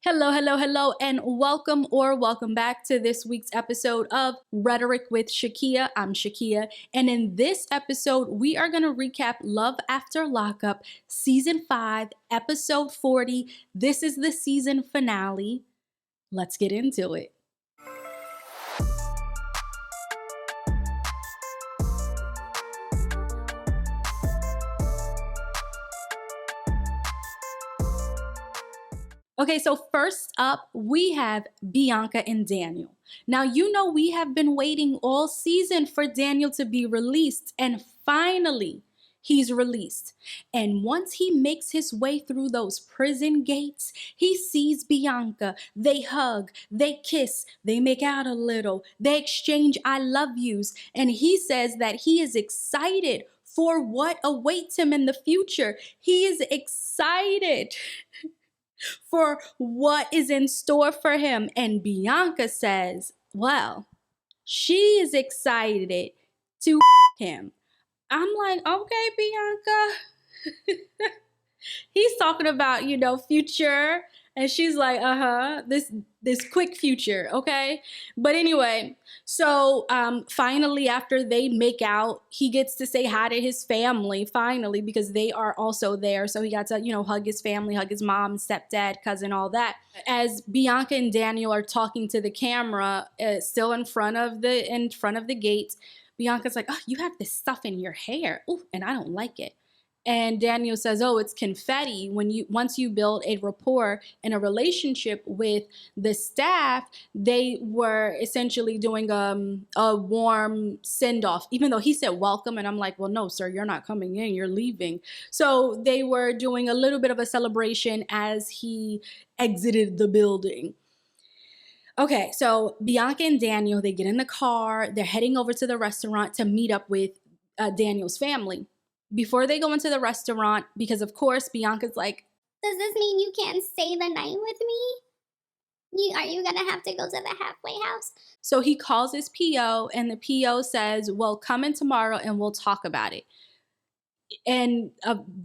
Hello, hello, hello, and welcome back to this week's episode of Rhetoric with Shakia. I'm Shakia, and in this episode, we are going to recap Love After Lockup, Season 5, Episode 40. This is the season finale. Let's get into it. Okay, so first up, we have Bianca and Daniel. Now, you know we have been waiting all season for Daniel to be released, and finally, he's released. And once he makes his way through those prison gates, he sees Bianca. They hug, they kiss, they make out a little, they exchange I love yous, and he says that he is excited for what awaits him in the future. He is excited for what is in store for him. And Bianca says, well, she is excited to him. I'm like, okay, Bianca. He's talking about, future. And she's like, this quick future, okay? But anyway, so finally, after they make out, he gets to say hi to his family, finally, because they are also there. So he got to, hug his family, hug his mom, stepdad, cousin, all that. As Bianca and Daniel are talking to the camera, still in front of the gate, Bianca's like, oh, you have this stuff in your hair. Ooh, and I don't like it. And Daniel says, oh, it's confetti. Once you build a rapport and a relationship with the staff, they were essentially doing a warm send-off, even though he said welcome. And I'm like, well, no, sir, you're not coming in, you're leaving. So they were doing a little bit of a celebration as he exited the building. Okay, so Bianca and Daniel, they get in the car. They're heading over to the restaurant to meet up with Daniel's family. Before they go into the restaurant, because of course Bianca's like, does this mean you can't stay the night with me? Are you gonna have to go to the halfway house? So he calls his PO, and the PO says, well, come in tomorrow and we'll talk about it. And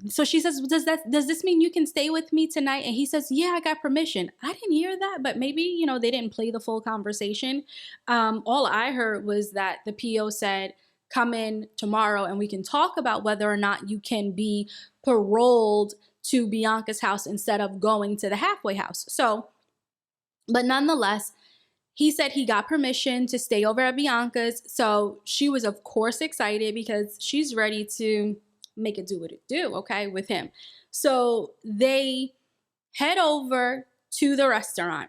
so she says, does this mean you can stay with me tonight? And he says, yeah, I got permission. I didn't hear that, but maybe, they didn't play the full conversation. All I heard was that the PO said, come in tomorrow and we can talk about whether or not you can be paroled to Bianca's house instead of going to the halfway house. So, but nonetheless, he said he got permission to stay over at Bianca's. So she was, of course, excited because she's ready to make it do what it do, okay, with him. So they head over to the restaurant.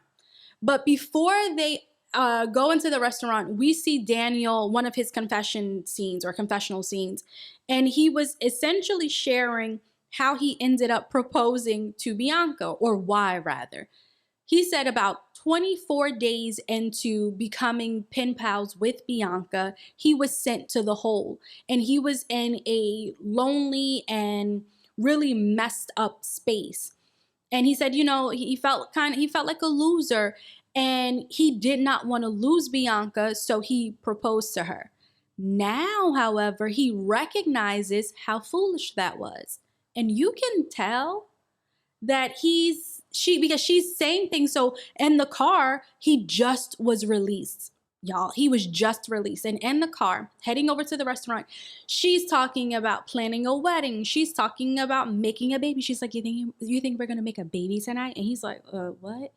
But before they go into the restaurant, we see Daniel, one of his confessional scenes, and he was essentially sharing how he ended up proposing to Bianca, or why rather. He said about 24 days into becoming pen pals with Bianca, he was sent to the hole, and he was in a lonely and really messed up space. And he said, he felt like a loser. And he did not want to lose Bianca, so he proposed to her. Now, however, he recognizes how foolish that was. And you can tell that because she's saying things. So in the car, he just was released. Y'all, he was just released. And in the car, heading over to the restaurant, she's talking about planning a wedding. She's talking about making a baby. She's like, you think we're going to make a baby tonight? And he's like, what?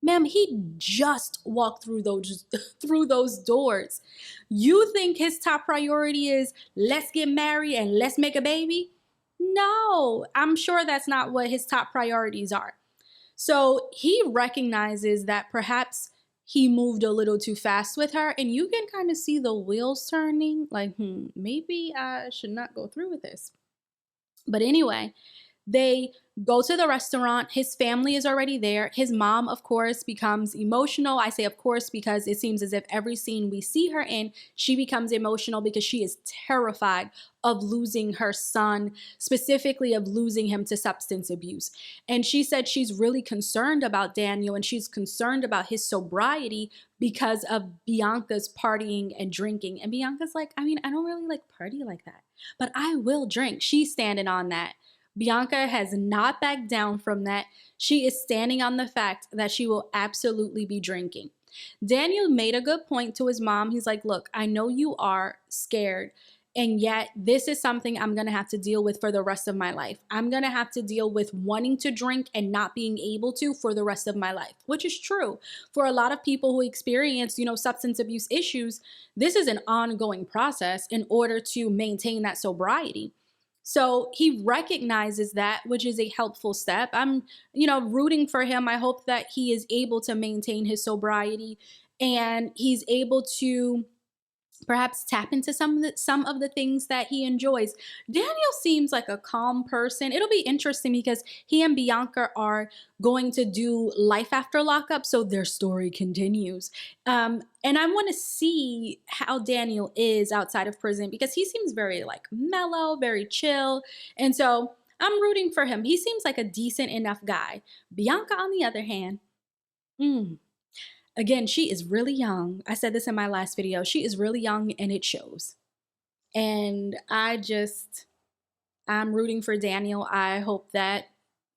Ma'am, he just walked through those doors. You think his top priority is let's get married and let's make a baby? No, I'm sure that's not what his top priorities are. So he recognizes that perhaps he moved a little too fast with her, and you can kind of see the wheels turning, like, maybe I should not go through with this. But anyway, they go to the restaurant. His family is already there. His mom, of course, becomes emotional. I say, of course, because it seems as if every scene we see her in, she becomes emotional because she is terrified of losing her son, specifically of losing him to substance abuse. And she said she's really concerned about Daniel, and she's concerned about his sobriety because of Bianca's partying and drinking. And Bianca's like, I don't really like party like that, but I will drink. She's standing on that. Bianca has not backed down from that. She is standing on the fact that she will absolutely be drinking. Daniel made a good point to his mom. He's like, look, I know you are scared, and yet this is something I'm going to have to deal with for the rest of my life. I'm going to have to deal with wanting to drink and not being able to for the rest of my life, which is true. For a lot of people who experience, substance abuse issues, this is an ongoing process in order to maintain that sobriety. So he recognizes that, which is a helpful step. I'm, rooting for him. I hope that he is able to maintain his sobriety and he's able to perhaps tap into some of the things that he enjoys. Daniel seems like a calm person. It'll be interesting because he and Bianca are going to do Life After Lockup, so their story continues. And I want to see how Daniel is outside of prison because he seems very like mellow, very chill, and so I'm rooting for him. He seems like a decent enough guy. Bianca, on the other hand, again, she is really young. I said this in my last video. She is really young and it shows. And I'm rooting for Daniel. I hope that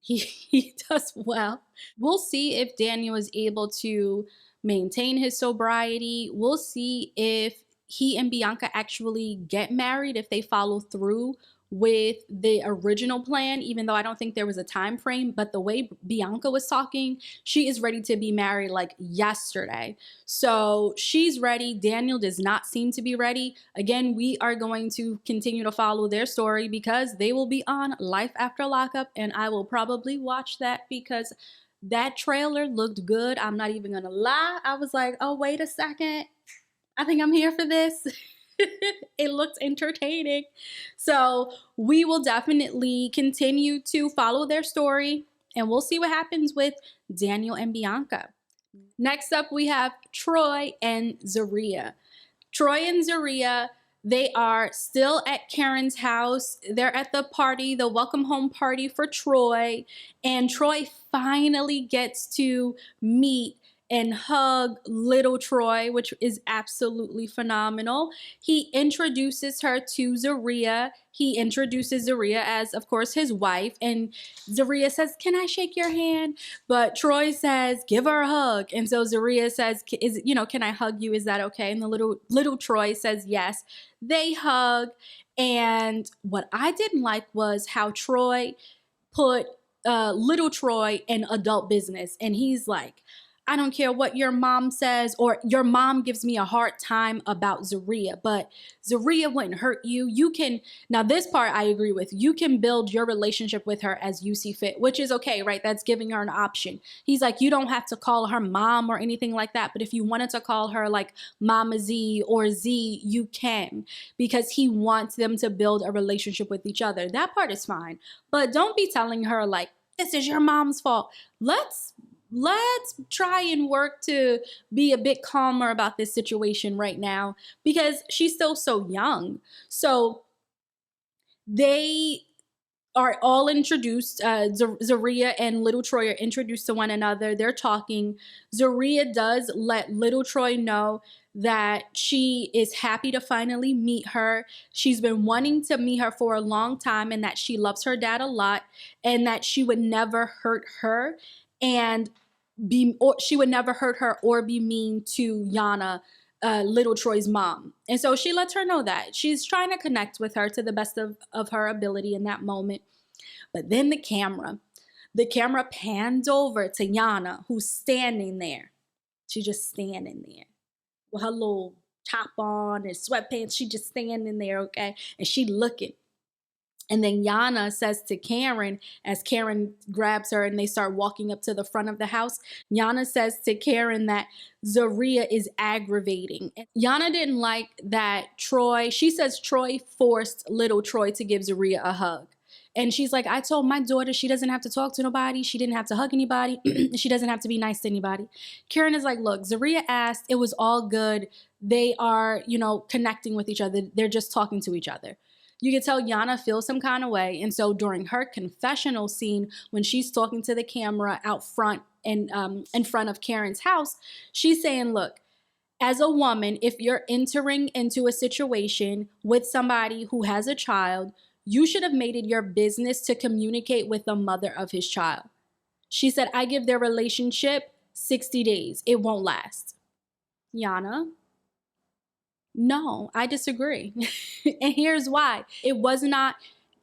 he does well. We'll see if Daniel is able to maintain his sobriety. We'll see if he and Bianca actually get married, if they follow through with the original plan, even though I don't think there was a time frame. But the way Bianca was talking, she is ready to be married like yesterday. So she's ready. Daniel does not seem to be ready. Again, we are going to continue to follow their story because they will be on Life After Lockup, and I will probably watch that because that trailer looked good. I'm not even gonna lie. I was like, oh, wait a second. I think I'm here for this. It looked entertaining. So we will definitely continue to follow their story and we'll see what happens with Daniel and Bianca. Next up, we have Troy and Zaria. Troy and Zaria, they are still at Karen's house. They're at the party, the welcome home party for Troy. And Troy finally gets to meet and hug little Troy, which is absolutely phenomenal. He introduces her to Zaria. He introduces Zaria as, of course, his wife. And Zaria says, can I shake your hand? But Troy says, give her a hug. And so Zaria says, can I hug you? Is that okay? And the little Troy says, yes. They hug. And what I didn't like was how Troy put little Troy in adult business. And he's like, I don't care what your mom says, or your mom gives me a hard time about Zaria, but Zaria wouldn't hurt you. You can, now this part I agree with, you can build your relationship with her as you see fit, which is okay, right? That's giving her an option. He's like, you don't have to call her mom or anything like that, but if you wanted to call her like Mama Z or Z, you can, because he wants them to build a relationship with each other. That part is fine, but don't be telling her like, this is your mom's fault. Let's try and work to be a bit calmer about this situation right now because she's still so young. So they are all introduced. Zaria and little Troy are introduced to one another. They're talking. Zaria does let little Troy know that she is happy to finally meet her. She's been wanting to meet her for a long time and that she loves her dad a lot and that she would never hurt her and she would never hurt her or be mean to Jana, little Troy's mom. And so she lets her know that. She's trying to connect with her to the best of her ability in that moment. But then the camera pans over to Jana, who's standing there. She's just standing there with her little top on and sweatpants. She just standing there, okay? And she looking. And then Jana says to Karen, as Karen grabs her and they start walking up to the front of the house, Jana says to Karen that Zaria is aggravating. Jana didn't like that she says Troy forced little Troy to give Zaria a hug. And she's like, I told my daughter she doesn't have to talk to nobody. She didn't have to hug anybody. She doesn't have to be nice to anybody. Karen is like, look, Zaria asked. It was all good. They are, connecting with each other. They're just talking to each other. You can tell Jana feels some kind of way. And so during her confessional scene, when she's talking to the camera out front and in front of Karen's house, she's saying, look, as a woman, if you're entering into a situation with somebody who has a child, You should have made it your business to communicate with the mother of his child. She said, I give their relationship 60 days. It won't last. Jana, no, I disagree. And here's why. It was not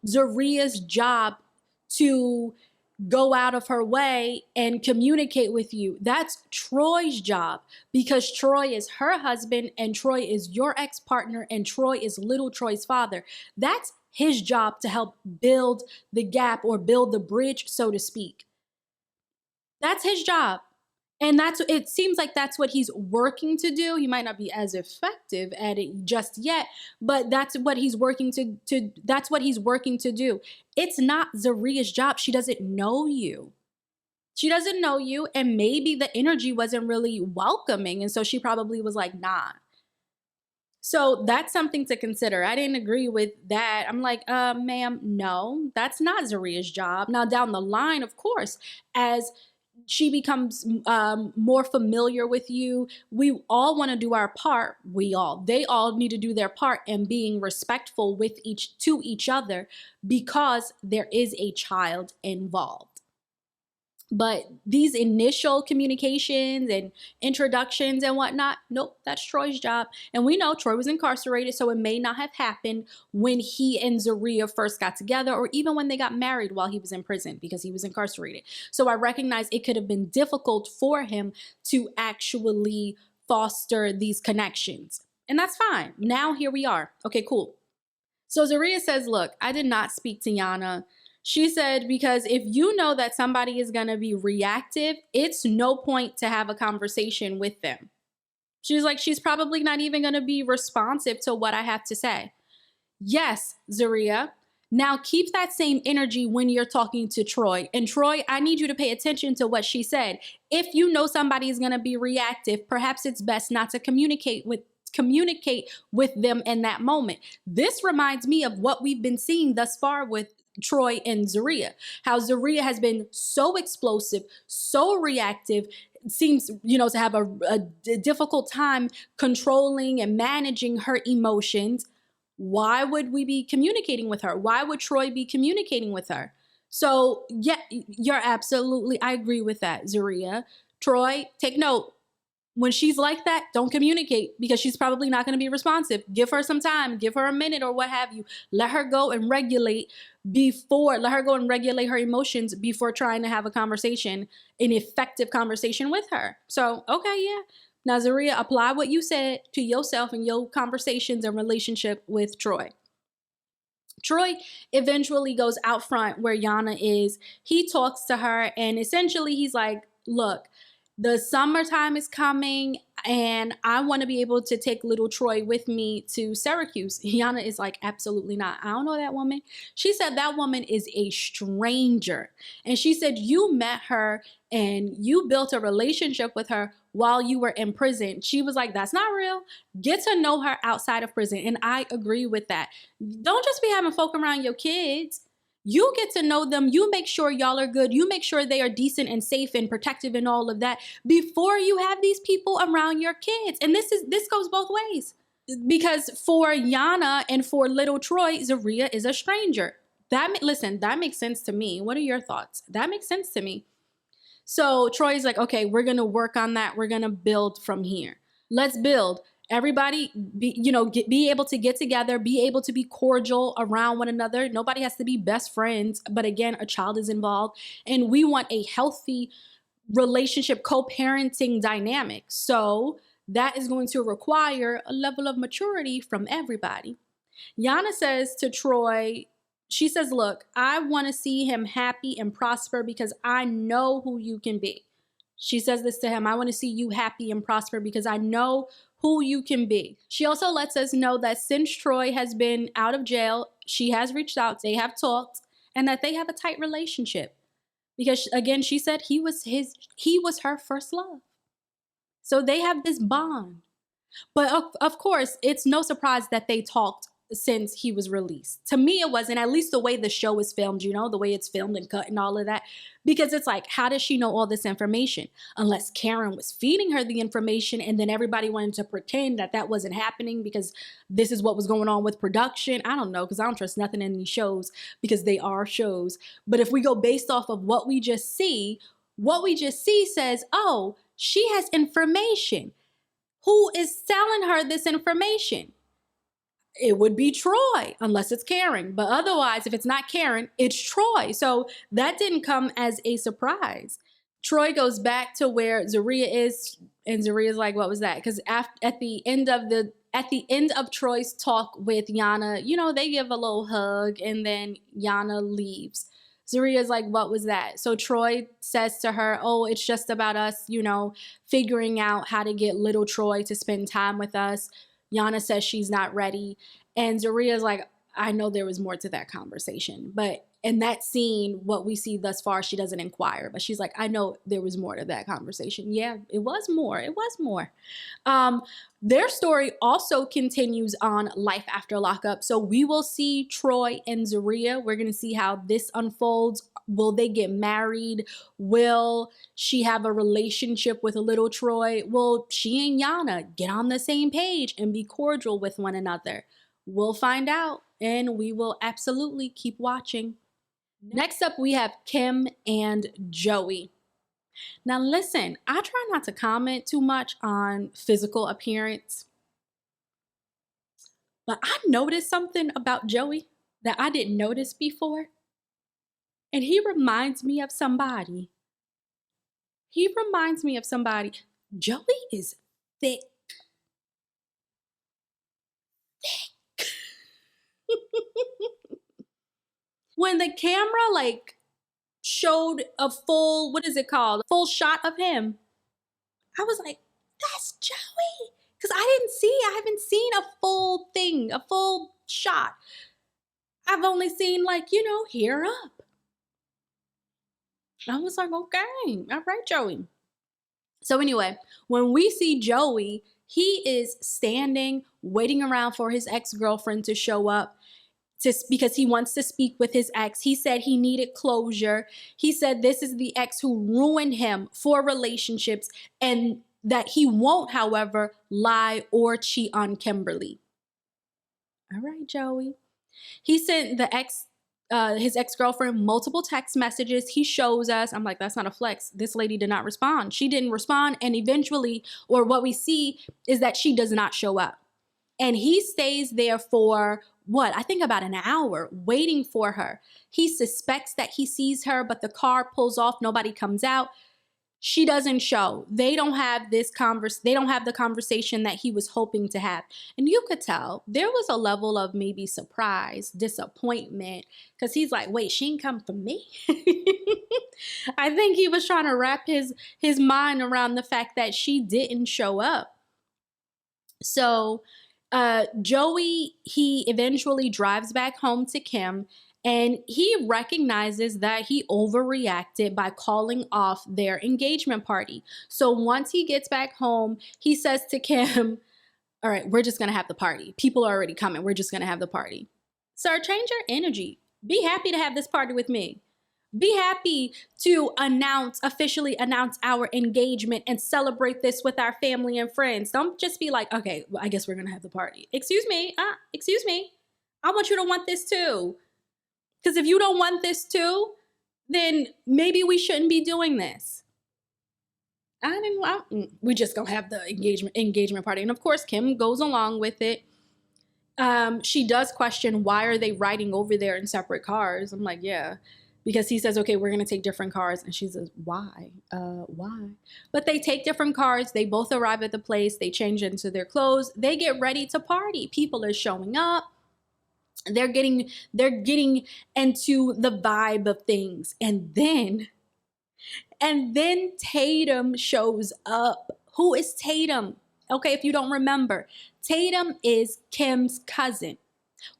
Zaria's job to go out of her way and communicate with you. That's Troy's job, because Troy is her husband and Troy is your ex-partner and Troy is little Troy's father. That's his job to help build the gap or build the bridge, so to speak. That's his job. And it seems like that's what he's working to do. He might not be as effective at it just yet, but that's what he's working to that's what he's working to do. It's not Zaria's job. She doesn't know you. She doesn't know you, and maybe the energy wasn't really welcoming, and so she probably was like, nah. So that's something to consider. I didn't agree with that. I'm like, ma'am, no, that's not Zaria's job. Now down the line, of course, as she becomes more familiar with you, we all want to do our part. They all need to do their part in being respectful to each other, because there is a child involved. But these initial communications and introductions and whatnot, nope, that's Troy's job. And we know Troy was incarcerated, so it may not have happened when he and Zaria first got together, or even when they got married while he was in prison, because he was incarcerated. So I recognize it could have been difficult for him to actually foster these connections. And that's fine. Now here we are. Okay, cool. So Zaria says, look, I did not speak to Jana. She said, because if you know that somebody is going to be reactive, it's no point to have a conversation with them. She's like, she's probably not even going to be responsive to what I have to say. Yes, Zaria. Now keep that same energy when you're talking to Troy. And Troy, I need you to pay attention to what she said. If you know somebody is going to be reactive, perhaps it's best not to communicate with them in that moment. This reminds me of what we've been seeing thus far with Troy and Zaria, how Zaria has been so explosive, so reactive, seems, to have a difficult time controlling and managing her emotions. Why would we be communicating with her? Why would Troy be communicating with her? So yeah, I agree with that, Zaria. Troy, take note. When she's like that, don't communicate, because she's probably not going to be responsive. Give her some time, give her a minute or what have you. Let her go and regulate her emotions before trying to have an effective conversation with her. So, okay, yeah. Now, Zaria, apply what you said to yourself and your conversations and relationship with Troy. Troy eventually goes out front where Jana is. He talks to her and essentially he's like, look, the summertime is coming and I want to be able to take little Troy with me to Syracuse. Jana is like, absolutely not. I don't know that woman. She said that woman is a stranger. And she said you met her and you built a relationship with her while you were in prison. She was like, that's not real. Get to know her outside of prison. And I agree with that. Don't just be having folk around your kids. You get to know them. You make sure y'all are good. You make sure they are decent and safe and protective and all of that before you have these people around your kids. And this goes both ways. Because for Jana and for little Troy, Zaria is a stranger. Listen, that makes sense to me. What are your thoughts? That makes sense to me. So Troy's like, okay, we're going to work on that. We're going to build from here. Let's build. Everybody be able to get together, be able to be cordial around one another. Nobody has to be best friends, but again, a child is involved and we want a healthy relationship, co-parenting dynamic. So that is going to require a level of maturity from everybody. Jana says to Troy, she says, look, I want to see him happy and prosper because I know who you can be. She says this to him. I want to see you happy and prosper because I know who you can be. She also lets us know that since Troy has been out of jail, she has reached out, they have talked, and that they have a tight relationship. Because again, she said he was her first love. So they have this bond. But of course, it's no surprise that they talked since he was released. To me, it wasn't, at least the way the show is filmed, you know, the way it's filmed and cut and all of that. Because it's like, how does she know all this information? Unless Karen was feeding her the information and then everybody wanted to pretend that that wasn't happening because this is what was going on with production. I don't know, because I don't trust nothing in these shows because they are shows. But if we go based off of what we just see says, oh, she has information. Who is selling her this information? It would be Troy, unless it's Karen. But otherwise, if it's not Karen, it's Troy. So that didn't come as a surprise. Troy goes back to where Zaria is, and Zaria's like, what was that? Because at the end of Troy's talk with Jana, you know, they give a little hug, and then Jana leaves. Zaria's like, what was that? So Troy says to her, oh, it's just about us, you know, figuring out how to get little Troy to spend time with us. Jana says she's not ready. And Zaria's like, I know there was more to that conversation. But in that scene, what we see thus far, she doesn't inquire. But she's like, I know there was more to that conversation. Yeah, it was more. It was more. Their story also continues on Life After Lockup. So we will see Troy and Zaria. We're going to see how this unfolds. Will they get married? Will she have a relationship with little Troy? Will she and Jana get on the same page and be cordial with one another? We'll find out, and we will absolutely keep watching. Next up, we have Kim and Joey. Now listen, I try not to comment too much on physical appearance, but I noticed something about Joey that I didn't notice before. And he reminds me of somebody. Joey is thick. When the camera like showed a full, what is it called? Full shot of him, I was like, that's Joey. Because I haven't seen a full thing, a full shot. I've only seen like, you know, hair up. I was like, okay, all right, Joey. So anyway, when we see Joey, he is standing, waiting around for his ex-girlfriend to show up. Because he wants to speak with his ex. He said he needed closure. He said this is the ex who ruined him for relationships, and that he won't, however, lie or cheat on Kimberly. All right, Joey. He sent his ex-girlfriend multiple text messages. He shows us. I'm like, that's not a flex. This lady did not respond. She didn't respond. And eventually, or what we see is that she does not show up. And he stays there for I think about an hour waiting for her. He suspects that he sees her, but the car pulls off. Nobody comes out. She doesn't show. They don't have the conversation that he was hoping to have. And you could tell there was a level of maybe surprise, disappointment, because he's like, wait, she didn't come for me. I think he was trying to wrap his mind around the fact that she didn't show up. So Joey, he eventually drives back home to Kim, and he recognizes that he overreacted by calling off their engagement party. So once he gets back home, he says to Kim, all right, we're just going to have the party. People are already coming. We're just going to have the party. Sir, change your energy. Be happy to have this party with me. Be happy to officially announce our engagement and celebrate this with our family and friends. Don't just be like, okay, well, I guess we're going to have the party. Excuse me. I want you to want this too. Because if you don't want this too, then maybe we shouldn't be doing this. We just going to have the engagement party. And of course, Kim goes along with it. She does question, why are they riding over there in separate cars? I'm like, yeah. Because he says, okay, we're going to take different cars. And she says, why? Why? But they take different cars. They both arrive at the place. They change into their clothes. They get ready to party. People are showing up. They're getting into the vibe of things. And then Tatum shows up. Who is Tatum? Okay, if you don't remember, Tatum is Kim's cousin.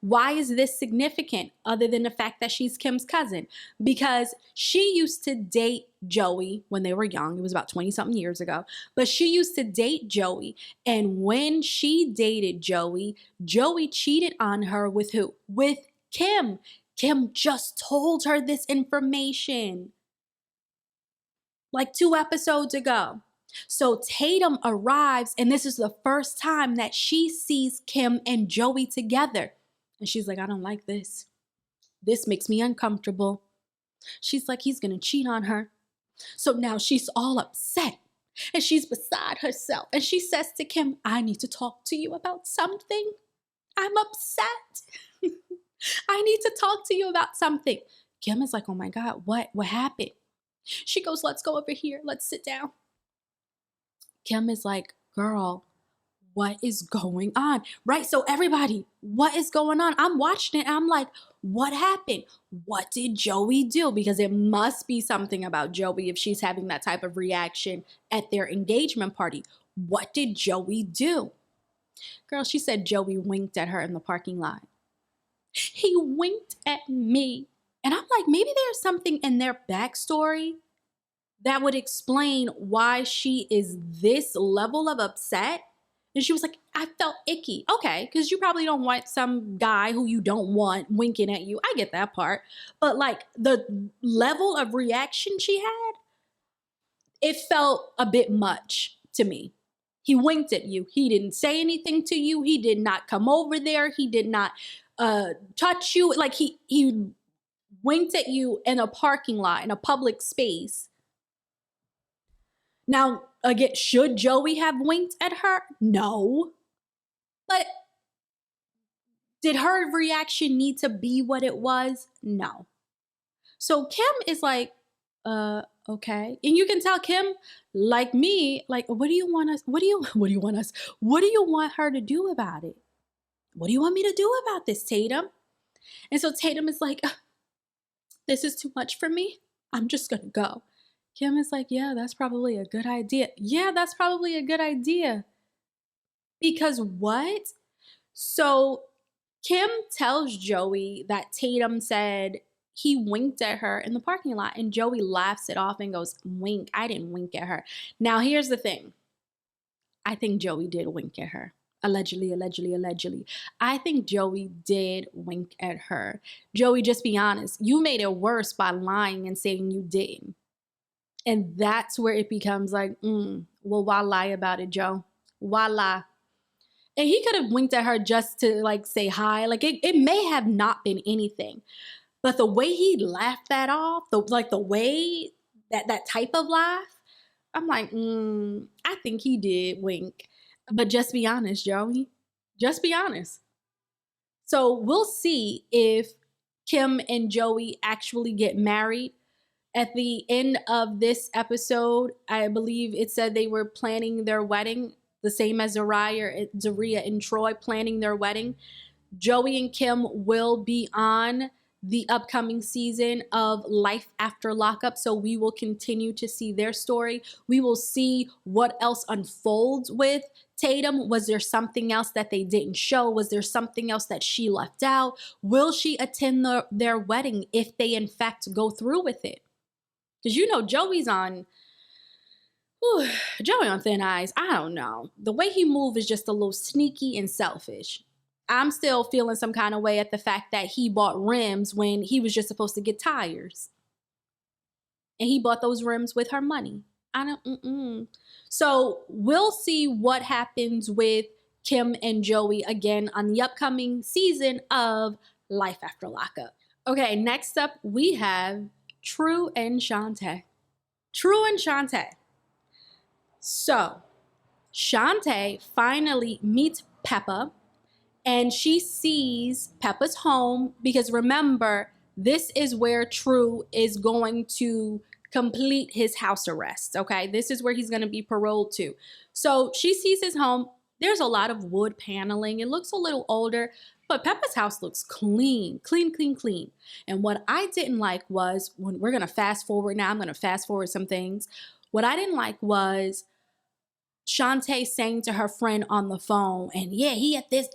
Why is this significant other than the fact that she's Kim's cousin? Because she used to date Joey when they were young. It was about 20 something years ago. But she used to date Joey. And when she dated Joey, Joey cheated on her with who? With Kim. Kim just told her this information like 2 episodes ago. So Tatum arrives, and this is the first time that she sees Kim and Joey together. And she's like, I don't like this. This makes me uncomfortable. She's like, he's going to cheat on her. So now she's all upset and she's beside herself. And she says to Kim, I need to talk to you about something. I'm upset. I need to talk to you about something. Kim is like, oh my God, what happened? She goes, let's go over here. Let's sit down. Kim is like, girl, what is going on? Right? So everybody, what is going on? I'm watching it and I'm like, what happened? What did Joey do? Because it must be something about Joey if she's having that type of reaction at their engagement party. What did Joey do? Girl, she said Joey winked at her in the parking lot. He winked at me. And I'm like, maybe there's something in their backstory that would explain why she is this level of upset. And she was like, I felt icky. Okay, because you probably don't want some guy who you don't want winking at you. I get that part. But like the level of reaction she had, it felt a bit much to me. He winked at you. He didn't say anything to you. He did not come over there. He did not touch you. Like he winked at you in a parking lot, in a public space. Now, again, should Joey have winked at her? No. But did her reaction need to be what it was? No. So Kim is like, okay. And you can tell Kim, like me, like, what do you want her to do about it? What do you want me to do about this, Tatum? And so Tatum is like, this is too much for me. I'm just going to go. Kim is like, yeah, that's probably a good idea. Yeah, that's probably a good idea. Because what? So Kim tells Joey that Tatum said he winked at her in the parking lot, and Joey laughs it off and goes, wink? I didn't wink at her. Now, here's the thing. I think Joey did wink at her. Allegedly. I think Joey did wink at her. Joey, just be honest. You made it worse by lying and saying you didn't. And that's where it becomes like, well, why lie about it, Joe? Why lie? And he could have winked at her just to like say hi. Like it may have not been anything. But the way he laughed that off, the way that type of laugh, I'm like, I think he did wink. But just be honest, Joey. Just be honest. So we'll see if Kim and Joey actually get married. At the end of this episode, I believe it said they were planning their wedding, the same as Zaria and Troy planning their wedding. Joey and Kim will be on the upcoming season of Life After Lockup, so we will continue to see their story. We will see what else unfolds with Tatum. Was there something else that they didn't show? Was there something else that she left out? Will she attend their wedding if they in fact go through with it? Because you know Joey on thin ice. I don't know. The way he moves is just a little sneaky and selfish. I'm still feeling some kind of way at the fact that he bought rims when he was just supposed to get tires. And he bought those rims with her money. So we'll see what happens with Kim and Joey again on the upcoming season of Life After Lockup. Okay, next up we have True and Shante. So, Shante finally meets Peppa, and she sees Peppa's home because remember, this is where True is going to complete his house arrest, okay? This is where he's going to be paroled to. So, she sees his home. There's a lot of wood paneling. It looks a little older, but Peppa's house looks clean. And what I didn't like was, when we're going to fast forward now, I'm going to fast forward some things. What I didn't like was Shante saying to her friend on the phone, and yeah, he at this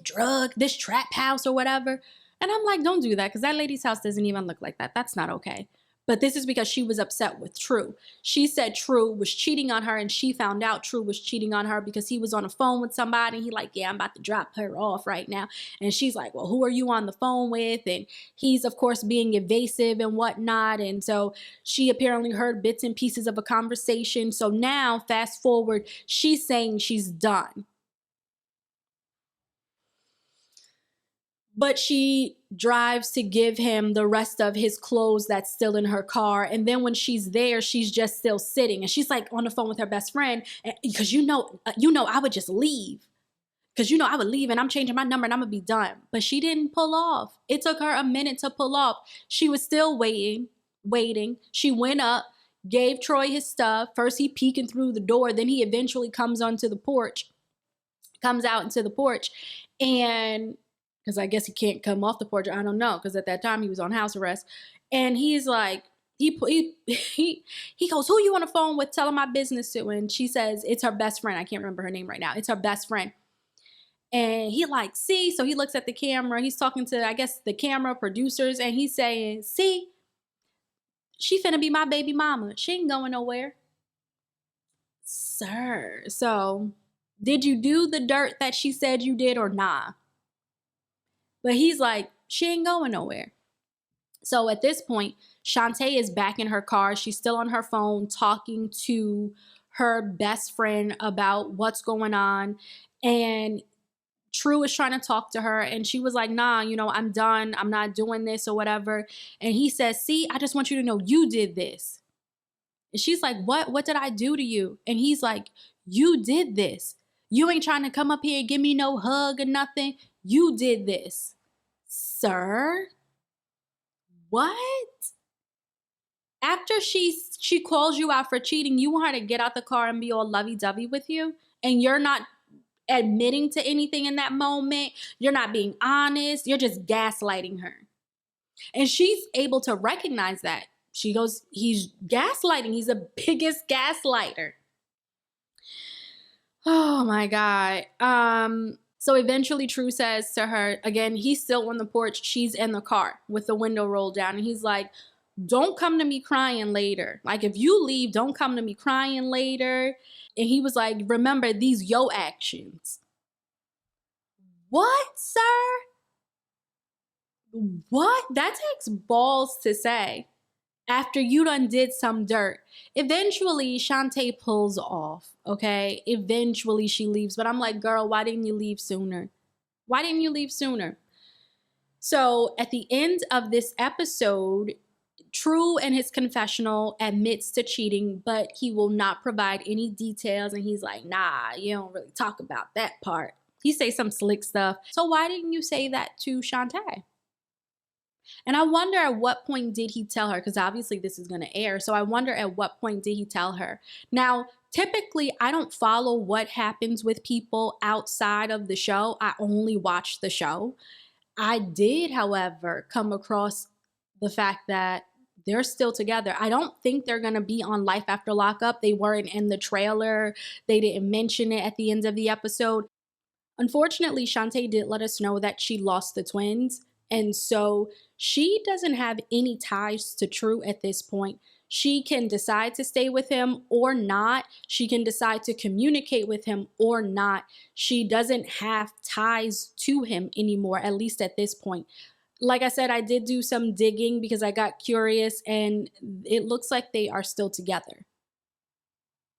trap house or whatever. And I'm like, don't do that, because that lady's house doesn't even look like that. That's not okay. But this is because she was upset with True. She said True was cheating on her, and she found out True was cheating on her because he was on the phone with somebody. He like, yeah, I'm about to drop her off right now. And she's like, well, who are you on the phone with? And he's, of course, being evasive and whatnot. And so she apparently heard bits and pieces of a conversation. So now, fast forward, she's saying she's done. But she drives to give him the rest of his clothes that's still in her car. And then when she's there, she's just still sitting. And she's like on the phone with her best friend. Because I would just leave. Because I would leave and I'm changing my number and I'm going to be done. But she didn't pull off. It took her a minute to pull off. She was still waiting. She went up, gave Troy his stuff. First he peeking through the door. Then he eventually comes out into the porch. And because I guess he can't come off the porch. I don't know. Because at that time he was on house arrest. And he's like, he goes, who you on the phone with telling my business to? And she says, it's her best friend. I can't remember her name right now. It's her best friend. And he like, see? So he looks at the camera. He's talking to, I guess, the camera producers. And he's saying, see? She finna be my baby mama. She ain't going nowhere. Sir. So did you do the dirt that she said you did or nah? But he's like, she ain't going nowhere. So at this point, Shante is back in her car. She's still on her phone talking to her best friend about what's going on. And True is trying to talk to her. And she was like, nah, I'm done. I'm not doing this or whatever. And he says, see, I just want you to know you did this. And she's like, what? What did I do to you? And he's like, you did this. You ain't trying to come up here and give me no hug or nothing. You did this. Sir? What? After she calls you out for cheating, you want her to get out the car and be all lovey-dovey with you? And you're not admitting to anything in that moment. You're not being honest. You're just gaslighting her. And she's able to recognize that. She goes, he's gaslighting. He's the biggest gaslighter. Oh my God. So eventually True says to her, again, he's still on the porch. She's in the car with the window rolled down. And he's like, don't come to me crying later. Like, if you leave, don't come to me crying later. And he was like, remember, these yo actions. What, sir? What? That takes balls to say. After you done did some dirt. Eventually, Shante pulls off, okay? Eventually, she leaves. But I'm like, girl, why didn't you leave sooner? Why didn't you leave sooner? So at the end of this episode, True in his confessional admits to cheating, but he will not provide any details. And he's like, nah, you don't really talk about that part. He say some slick stuff. So why didn't you say that to Shante? And I wonder at what point did he tell her? Because obviously this is going to air. So I wonder at what point did he tell her? Now, typically, I don't follow what happens with people outside of the show. I only watch the show. I did, however, come across the fact that they're still together. I don't think they're going to be on Life After Lockup. They weren't in the trailer. They didn't mention it at the end of the episode. Unfortunately, Shante did let us know that she lost the twins. And so she doesn't have any ties to True at this point. She can decide to stay with him or not. She can decide to communicate with him or not. She doesn't have ties to him anymore, at least at this point. Like I said, I did do some digging because I got curious, and it looks like they are still together.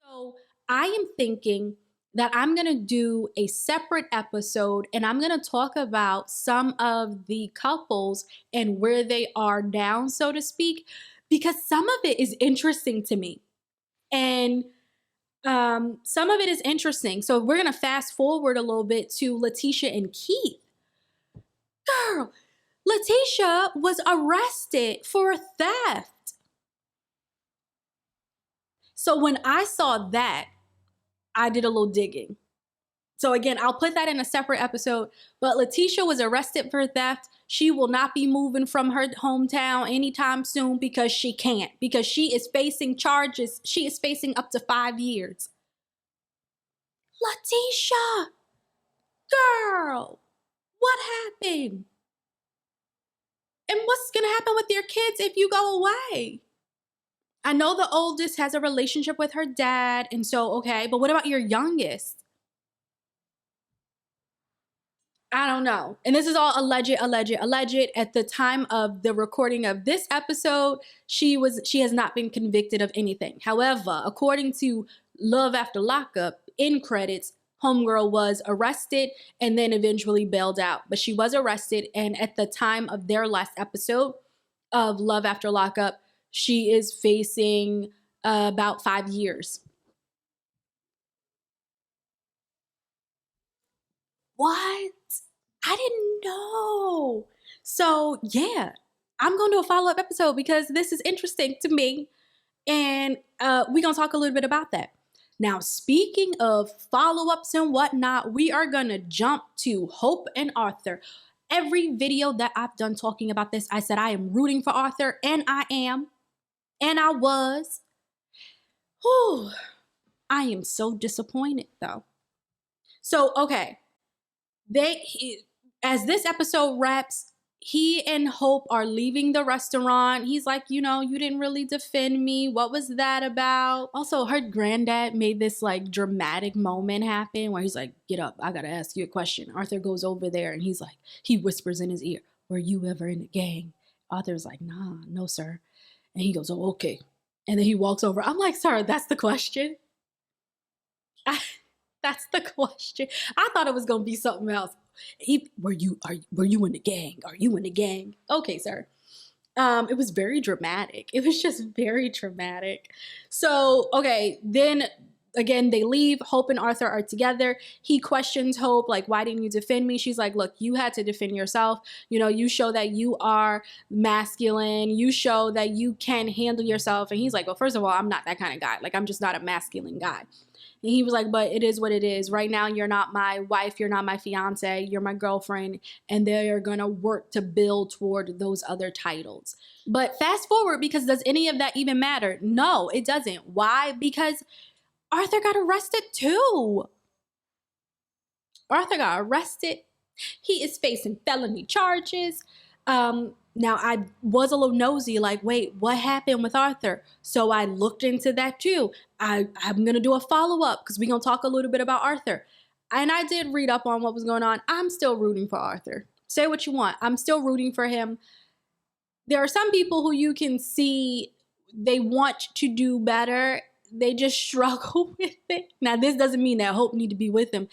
So I am thinking that I'm going to do a separate episode, and I'm going to talk about some of the couples and where they are now, so to speak, because some of it is interesting to me. And some of it is interesting. So we're going to fast forward a little bit to Letitia and Keith. Girl, Letitia was arrested for theft. So when I saw that, I did a little digging. So again, I'll put that in a separate episode. But Letitia was arrested for theft. She will not be moving from her hometown anytime soon because she can't. Because she is facing charges. She is facing up to 5 years. Letitia! Girl! What happened? And what's going to happen with your kids if you go away? I know the oldest has a relationship with her dad, and so, okay, but what about your youngest? I don't know. And this is all alleged. At the time of the recording of this episode, she has not been convicted of anything. However, according to Love After Lockup, in credits, Homegirl was arrested and then eventually bailed out. But she was arrested, and at the time of their last episode of Love After Lockup, she is facing about 5 years. What? I didn't know. So, yeah, I'm going to do a follow up episode because this is interesting to me. And we're going to talk a little bit about that. Now, speaking of follow ups and whatnot, we are going to jump to Hope and Arthur. Every video that I've done talking about this, I said I am rooting for Arthur, and I am. And I was. Whew. I am so disappointed, though. So, okay. As this episode wraps, he and Hope are leaving the restaurant. He's like, you didn't really defend me. What was that about? Also, her granddad made this like dramatic moment happen where he's like, get up, I gotta ask you a question. Arthur goes over there and he's like, he whispers in his ear, were you ever in a gang? Arthur's like, nah, no, sir. And he goes, oh, okay. And then he walks over. I'm like, sir, that's the question? That's the question. I thought it was gonna be something else. Were you in the gang? Are you in the gang? Okay, sir. It was very dramatic. It was just very dramatic. So, okay, then again, they leave. Hope and Arthur are together. He questions Hope, like, why didn't you defend me? She's like, look, you had to defend yourself. You show that you are masculine. You show that you can handle yourself. And he's like, well, first of all, I'm not that kind of guy. Like, I'm just not a masculine guy. And he was like, but it is what it is. Right now, you're not my wife. You're not my fiance. You're my girlfriend. And they are going to work to build toward those other titles. But fast forward, because does any of that even matter? No, it doesn't. Why? Because Arthur got arrested too. Arthur got arrested. He is facing felony charges. Now, I was a little nosy, like, wait, what happened with Arthur? So I looked into that too. I'm going to do a follow-up because we're going to talk a little bit about Arthur. And I did read up on what was going on. I'm still rooting for Arthur. Say what you want. I'm still rooting for him. There are some people who you can see they want to do better. They just struggle with it. Now, this doesn't mean that Hope need to be with him.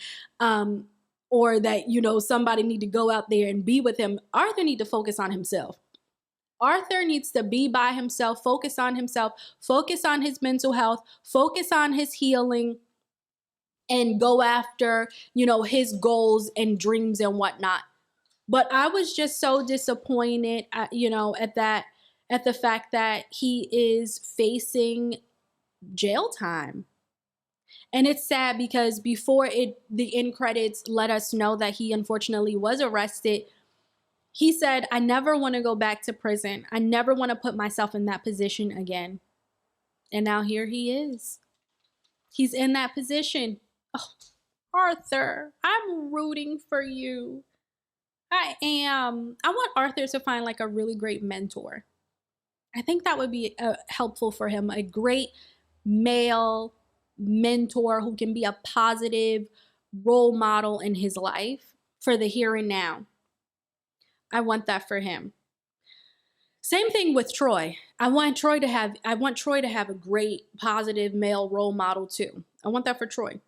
Or that, somebody need to go out there and be with him. Arthur need to focus on himself. Arthur needs to be by himself, focus on himself, focus on his mental health, focus on his healing, and go after, his goals and dreams and whatnot. But I was just so disappointed, at the fact that he is facing jail time. And it's sad because before the end credits let us know that he unfortunately was arrested, he said, I never want to go back to prison. I never want to put myself in that position again. And now here he is. He's in that position. Oh, Arthur, I'm rooting for you. I am. I want Arthur to find like a really great mentor. I think that would be helpful for him. A great male mentor who can be a positive role model in his life for the here and now. I want that for him. Same thing with Troy. I want Troy to have a great positive male role model too. I want that for Troy.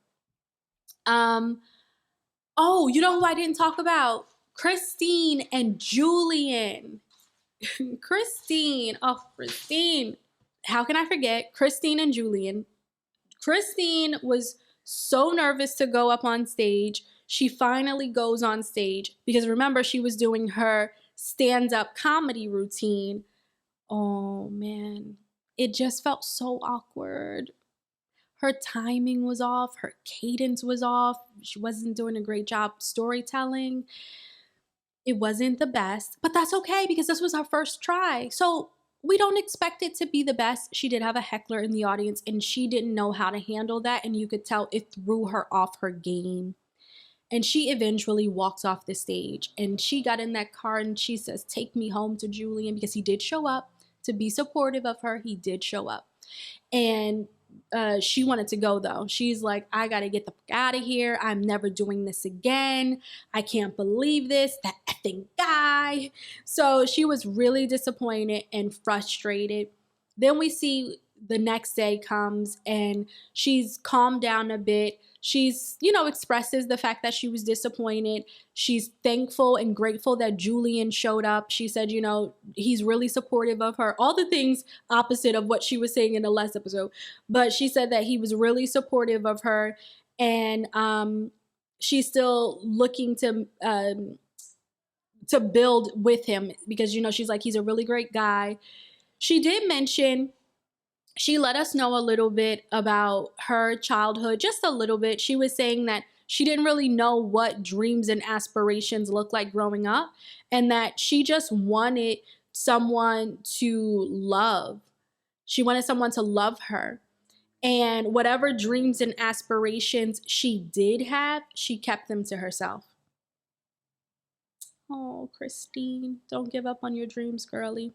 Oh, you know who I didn't talk about? Christine and Julian. Christine. How can I forget Christine and Julian? Christine was so nervous to go up on stage. She finally goes on stage because remember, she was doing her stand-up comedy routine. Oh man, it just felt so awkward. Her timing was off. Her cadence was off. She wasn't doing a great job storytelling. It wasn't the best, but that's okay because this was her first try. So we don't expect it to be the best. She did have a heckler in the audience and she didn't know how to handle that. And you could tell it threw her off her game. And she eventually walks off the stage and she got in that car and she says, take me home to Julian, because he did show up to be supportive of her. He did show up. And she wanted to go though. She's like, I gotta get the fuck out of here. I'm never doing this again. I can't believe this, that effing guy. So she was really disappointed and frustrated. Then we see the next day comes and she's calmed down a bit. She's, expresses the fact that she was disappointed. She's thankful and grateful that Julian showed up. She said, he's really supportive of her. All the things opposite of what she was saying in the last episode. But she said that he was really supportive of her, and she's still looking to build with him because, she's like, he's a really great guy. She did mention, she let us know a little bit about her childhood, just a little bit. She was saying that she didn't really know what dreams and aspirations look like growing up, and that she just wanted someone to love. She wanted someone to love her. And whatever dreams and aspirations she did have, she kept them to herself. Oh, Christine, don't give up on your dreams, girlie.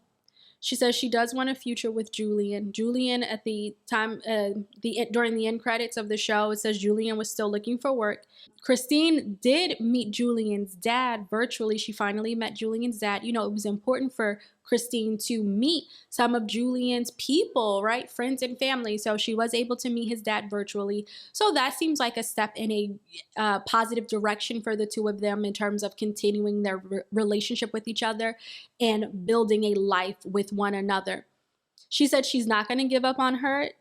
She says she does want a future with Julian. Julian, at the time, during the end credits of the show, it says Julian was still looking for work. Christine did meet Julian's dad virtually. She finally met Julian's dad. It was important for Christine to meet some of Julian's people, right? Friends and family. So she was able to meet his dad virtually. So that seems like a step in a positive direction for the two of them in terms of continuing their relationship with each other and building a life with one another. She said she's not going to give up on her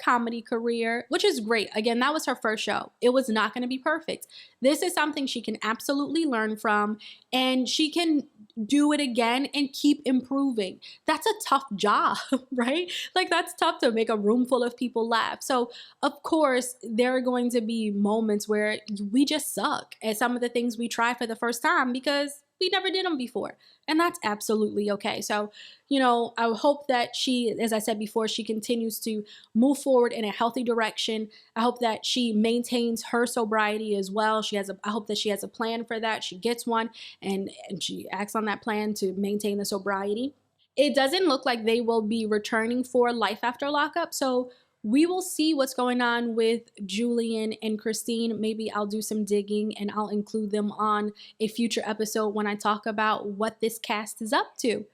comedy career, which is great. Again, that was her first show. It was not going to be perfect. This is something she can absolutely learn from, and she can do it again and keep improving. That's a tough job, right? Like, that's tough to make a room full of people laugh. So of course there are going to be moments where we just suck at some of the things we try for the first time because we never did them before. And that's absolutely okay. So, I hope that she, as I said before, she continues to move forward in a healthy direction. I hope that she maintains her sobriety as well. I hope that she has a plan for that. She gets one and she acts on that plan to maintain the sobriety. It doesn't look like they will be returning for Life After Lockup. So we will see what's going on with Julian and Christine. Maybe I'll do some digging and I'll include them on a future episode when I talk about what this cast is up to.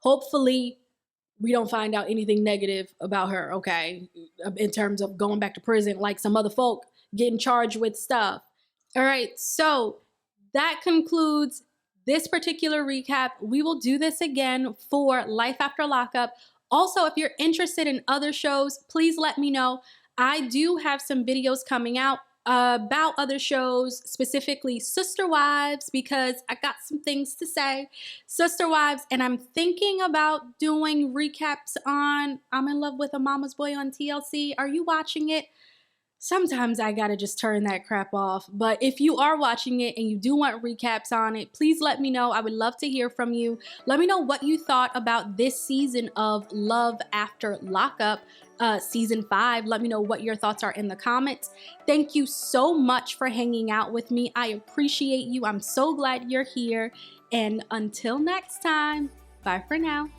Hopefully we don't find out anything negative about her, okay, in terms of going back to prison like some other folk getting charged with stuff. All right, so that concludes this particular recap. We will do this again for Life After Lockup. Also, if you're interested in other shows, please let me know. I do have some videos coming out about other shows, specifically Sister Wives, because I got some things to say. Sister Wives, and I'm thinking about doing recaps on I'm in Love with a Mama's Boy on TLC. Are you watching it? Sometimes I gotta just turn that crap off. But if you are watching it and you do want recaps on it, please let me know. I would love to hear from you. Let me know what you thought about this season of Love After Lockup, season 5. Let me know what your thoughts are in the comments. Thank you so much for hanging out with me. I appreciate you. I'm so glad you're here. And until next time, bye for now.